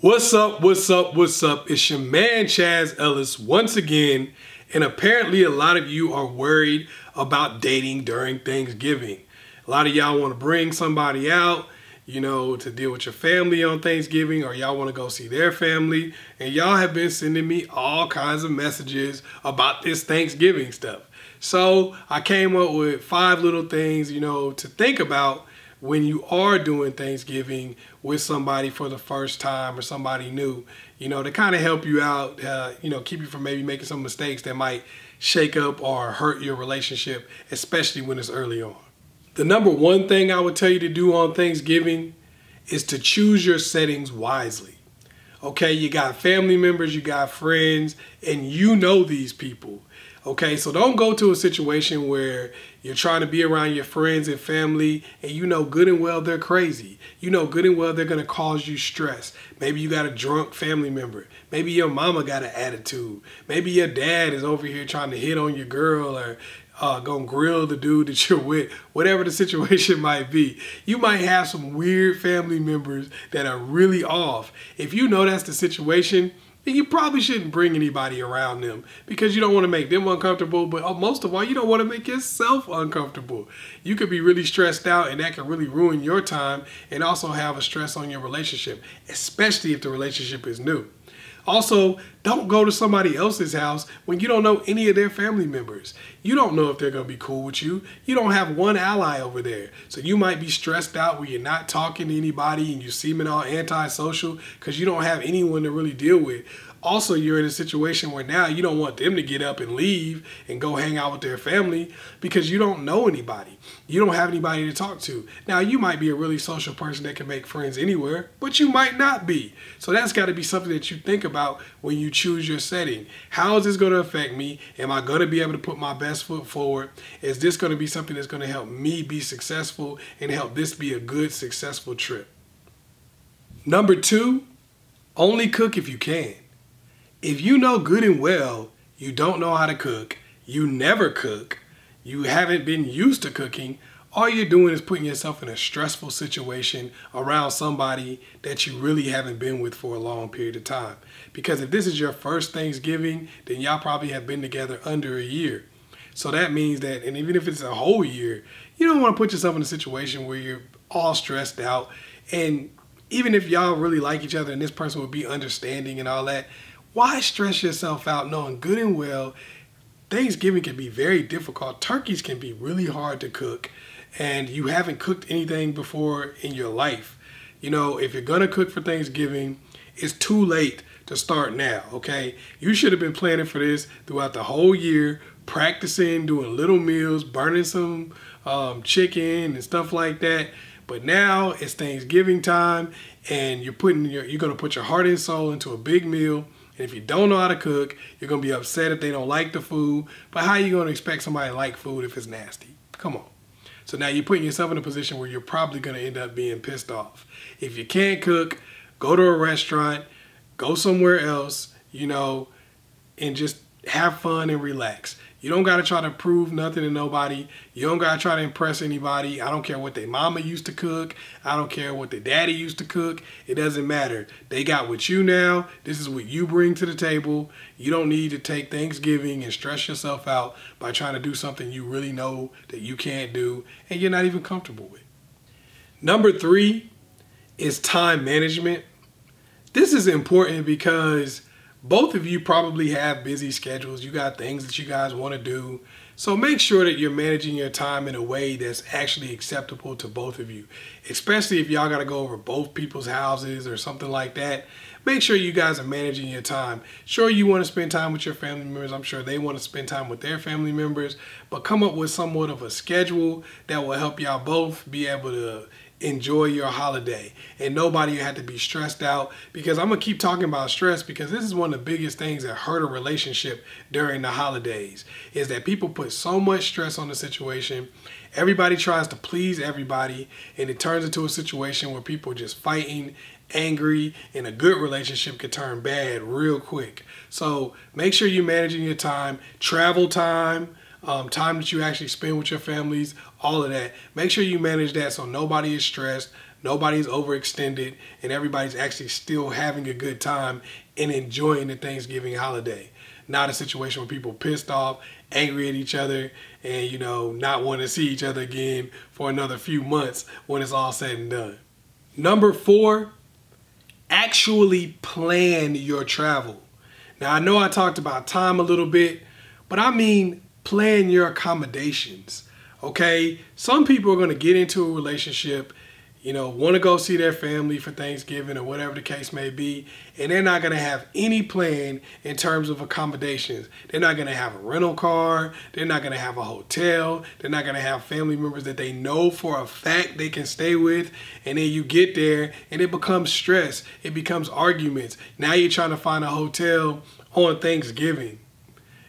What's up, what's up, what's up? It's your man Chaz Ellis once again, and apparently a lot of you are worried about dating during Thanksgiving. A lot of y'all want to bring somebody out, to deal with your family on Thanksgiving, or y'all want to go see their family, and y'all have been sending me all kinds of messages about this Thanksgiving stuff. So I came up with 5 little things, to think about when you are doing Thanksgiving with somebody for the first time or somebody new, to kind of help you out, keep you from maybe making some mistakes that might shake up or hurt your relationship, especially when it's early on. The number one thing I would tell you to do on Thanksgiving is to choose your settings wisely. Okay, you got family members, you got friends, and you know these people. Okay, so don't go to a situation where you're trying to be around your friends and family and you know good and well they're crazy. You know good and well they're going to cause you stress. Maybe you got a drunk family member. Maybe your mama got an attitude. Maybe your dad is over here trying to hit on your girl or gonna grill the dude that you're with. Whatever the situation might be. You might have some weird family members that are really off. If you know that's the situation, then you probably shouldn't bring anybody around them because you don't want to make them uncomfortable, but most of all, you don't want to make yourself uncomfortable. You could be really stressed out and that can really ruin your time and also have a stress on your relationship, especially if the relationship is new. Also, don't go to somebody else's house when you don't know any of their family members. You don't know if they're going to be cool with you. You don't have one ally over there. So you might be stressed out where you're not talking to anybody and you seeming all antisocial because you don't have anyone to really deal with. Also, you're in a situation where now you don't want them to get up and leave and go hang out with their family because you don't know anybody. You don't have anybody to talk to. Now, you might be a really social person that can make friends anywhere, but you might not be. So that's got to be something that you think about when you choose your setting. How is this going to affect me? Am I going to be able to put my best foot forward? Is this going to be something that's going to help me be successful and help this be a good, successful trip? Number 2, only cook if you can. If you know good and well you don't know how to cook, you never cook, you haven't been used to cooking, all you're doing is putting yourself in a stressful situation around somebody that you really haven't been with for a long period of time. Because if this is your first Thanksgiving, then y'all probably have been together under a year. So that means that, and even if it's a whole year, you don't want to put yourself in a situation where you're all stressed out. And even if y'all really like each other and this person would be understanding and all that, why stress yourself out knowing good and well Thanksgiving can be very difficult. Turkeys can be really hard to cook and you haven't cooked anything before in your life. If you're going to cook for Thanksgiving, it's too late to start now, okay? You should have been planning for this throughout the whole year, practicing, doing little meals, burning some chicken and stuff like that. But now it's Thanksgiving time and you're going to put your heart and soul into a big meal. And if you don't know how to cook, you're going to be upset if they don't like the food. But how are you going to expect somebody to like food if it's nasty? Come on. So now you're putting yourself in a position where you're probably going to end up being pissed off. If you can't cook, go to a restaurant, go somewhere else, and just have fun and relax. You don't got to try to prove nothing to nobody. You don't got to try to impress anybody. I don't care what their mama used to cook. I don't care what their daddy used to cook. It doesn't matter. They got with you now. This is what you bring to the table. You don't need to take Thanksgiving and stress yourself out by trying to do something you really know that you can't do and you're not even comfortable with. Number 3 is time management. This is important because both of you probably have busy schedules. You got things that you guys want to do. So make sure that you're managing your time in a way that's actually acceptable to both of you. Especially if y'all got to go over both people's houses or something like that. Make sure you guys are managing your time. Sure, you want to spend time with your family members. I'm sure they want to spend time with their family members. But come up with somewhat of a schedule that will help y'all both be able to enjoy your holiday and nobody had to be stressed out, because I'm gonna keep talking about stress because this is one of the biggest things that hurt a relationship during the holidays, is that people put so much stress on the situation. Everybody tries to please everybody and it turns into a situation where people are just fighting, angry, and a good relationship could turn bad real quick. So make sure you're managing your time, travel time, time that you actually spend with your families, all of that. Make sure you manage that so nobody is stressed, nobody's overextended, and everybody's actually still having a good time and enjoying the Thanksgiving holiday. Not a situation where people pissed off, angry at each other, and, you know, not wanting to see each other again for another few months when it's all said and done. Number 4, actually plan your travel. Now, I know I talked about time a little bit, but I mean plan your accommodations, okay? Some people are going to get into a relationship, you know, want to go see their family for Thanksgiving or whatever the case may be, and they're not going to have any plan in terms of accommodations. They're not going to have a rental car. They're not going to have a hotel. They're not going to have family members that they know for a fact they can stay with. And then you get there and it becomes stress. It becomes arguments. Now you're trying to find a hotel on Thanksgiving.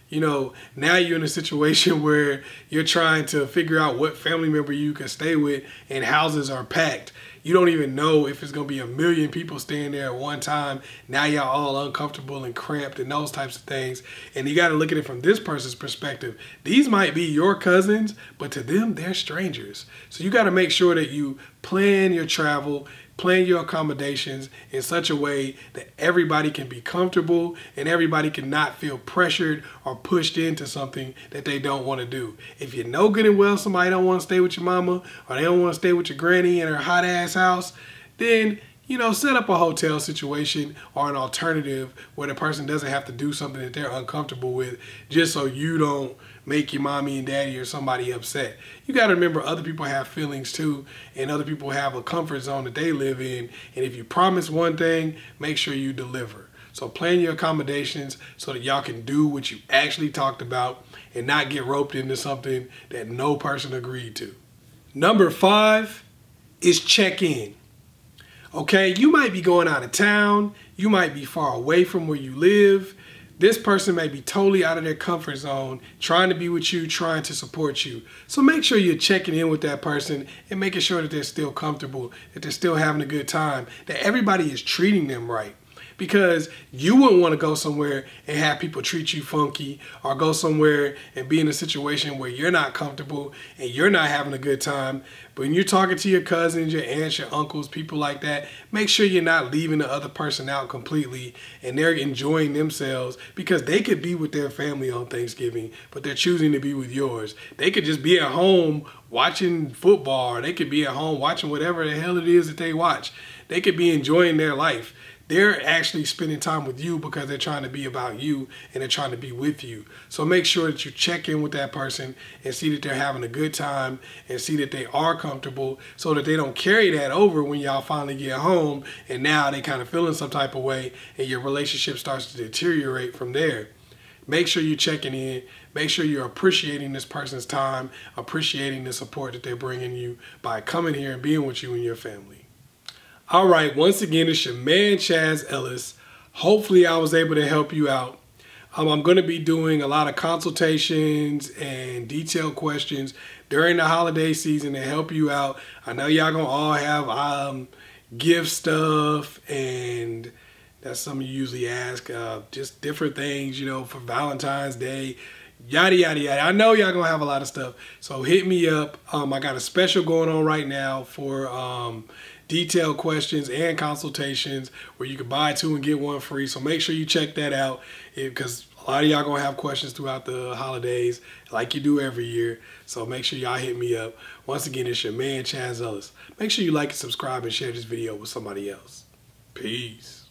You know, now you're in a situation where you're trying to figure out what family member you can stay with, and houses are packed. You don't even know if it's going to be 1 million people staying there at one time. Now y'all all uncomfortable and cramped and those types of things. And you got to look at it from this person's perspective. These might be your cousins, but to them, they're strangers. So you got to make sure that you plan your travel, plan your accommodations in such a way that everybody can be comfortable and everybody can not feel pressured or pushed into something that they don't want to do. If you know good and well somebody don't want to stay with your mama, or they don't want to stay with your granny in her hot ass house, then, you know, set up a hotel situation or an alternative where the person doesn't have to do something that they're uncomfortable with, just so you don't make your mommy and daddy or somebody upset. You got to remember other people have feelings too, and other people have a comfort zone that they live in. And if you promise one thing, make sure you deliver. So plan your accommodations so that y'all can do what you actually talked about and not get roped into something that no person agreed to. Number 5 is check in. Okay, you might be going out of town. You might be far away from where you live. This person may be totally out of their comfort zone, trying to be with you, trying to support you. So make sure you're checking in with that person and making sure that they're still comfortable, that they're still having a good time, that everybody is treating them right. Because you wouldn't want to go somewhere and have people treat you funky, or go somewhere and be in a situation where you're not comfortable and you're not having a good time. But when you're talking to your cousins, your aunts, your uncles, people like that, make sure you're not leaving the other person out completely and they're enjoying themselves, because they could be with their family on Thanksgiving, but they're choosing to be with yours. They could just be at home watching football, or they could be at home watching whatever the hell it is that they watch. They could be enjoying their life. They're actually spending time with you because they're trying to be about you and they're trying to be with you. So make sure that you check in with that person and see that they're having a good time and see that they are comfortable, so that they don't carry that over when y'all finally get home and now they kind of feeling some type of way and your relationship starts to deteriorate from there. Make sure you're checking in. Make sure you're appreciating this person's time, appreciating the support that they're bringing you by coming here and being with you and your family. All right, once again, it's your man, Chaz Ellis. Hopefully I was able to help you out. I'm going to be doing a lot of consultations and detailed questions during the holiday season to help you out. I know y'all going to all have gift stuff, and that's something you usually ask, just different things, you know, for Valentine's Day, yada, yada, yada. I know y'all going to have a lot of stuff, so hit me up. I got a special going on right now for detailed questions and consultations where you can buy 2 and get 1 free. So make sure you check that out, because a lot of y'all gonna have questions throughout the holidays like you do every year. So make sure y'all hit me up. Once again, it's your man, Chaz Ellis. Make sure you like and subscribe and share this video with somebody else. Peace.